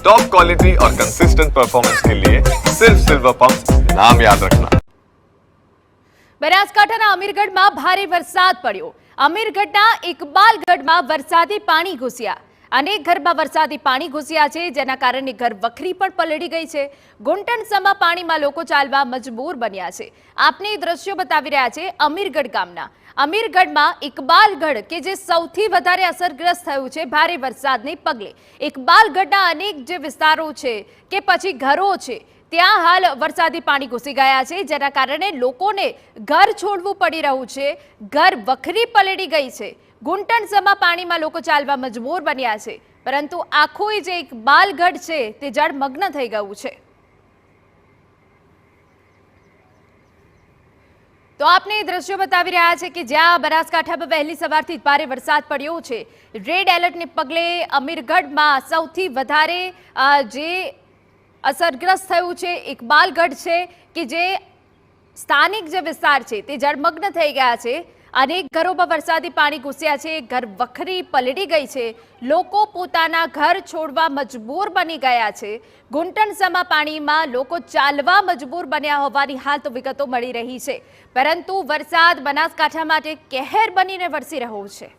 Top quality और consistent performance के लिए सिर्फ सिल्वर पंप नाम याद रखना। બનાસકાંઠાના અમીરગઢમાં ભારે વરસાદ પડ્યો। અમીરગઢના ઇકબાલગઢમાં વરસાદી પાણી ઘૂસ્યા। અનેક ઘરમાં વરસાદી પાણી ઘૂસ્યા છે, જેના કારણે ઘર વખરી પણ પલળી ગઈ છે। ઘૂંટણસમા પાણીમાં લોકો ચાલવા મજબૂર બન્યા છે। આપને દ્રશ્યો બતાવી રહ્યા છે અમીરગઢ ગામના। અમીરગઢમાં ઇકબાલગઢ કે જે સૌથી વધારે અસરગ્રસ્ત થયું છે ભારે વરસાદને પગલે। ઇકબાલગઢના અનેક જે વિસ્તારો છે કે પછી ઘરો છે, ત્યાં હાલ વરસાદી પાણી ઘૂસી ગયા છે, જેના કારણે લોકોને ઘર છોડવું પડી રહ્યું છે। ઘર વખરી પલળી ગઈ છે। ઘૂંટણસમા પાણીમાં લોકો ચાલવા મજબૂર બન્યા છે, પરંતુ આખું જે ઇકબાલગઢ છે તે જળમગ્ન થઈ ગયું છે। તો આપને દ્રશ્યો બતાવી રહ્યા છે કે જ્યાં બનાસકાંઠામાં વહેલી સવારથી ભારે વરસાદ પડ્યો છે। રેડ એલર્ટને પગલે અમીરગઢમાં સૌથી વધારે જે અસરગ્રસ્ત થયું છે ઇકબાલગઢ છે કે જે સ્થાનિક જે વિસ્તાર છે તે જળમગ્ન થઈ ગયા છે। અનેક ઘરોમાં વરસાદી પાણી ઘૂસ્યા છે। ઘર વખરી પલળી ગઈ છે। લોકો પોતાના ઘર છોડવા મજબૂર બની ગયા છે। ઘૂંટણસમા પાણીમાં લોકો ચાલવા મજબૂર બન્યા હોવાની હાલ તો વિગતો મળી રહી છે, પરંતુ વરસાદ બનાસકાંઠા માટે કહેર બનીને વરસી રહ્યો છે।